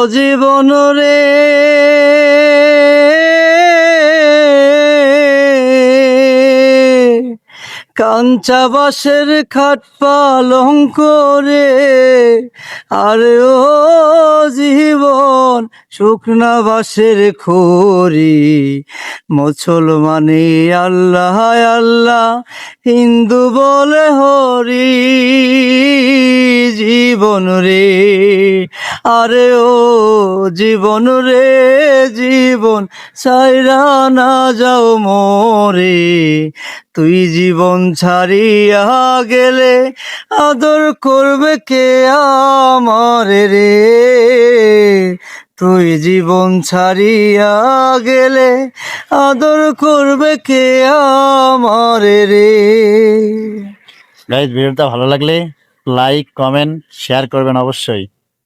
জীবন রে কাঞ্চা বাঁশের খাট পালঙ্ক রে, আরে ও জীবন শুকনা বাঁশের খড়ি। মুসলমানে আল্লাহ আল্লাহ, হিন্দু বলে হরি। জীবন রে, আরে ও জীবন রে, জীবন ছাইরা না যাও মোরে। তুই জীবন ছাড়িয়া গেলে আদর করবে কে আমারে রে। তুই জীবন ছাড়িয়া গেলে আদর করবে কে আমারে রে। গাইজ, ভিডিওটা ভালো লাগলে লাইক, কমেন্ট, শেয়ার করবেন অবশ্যই।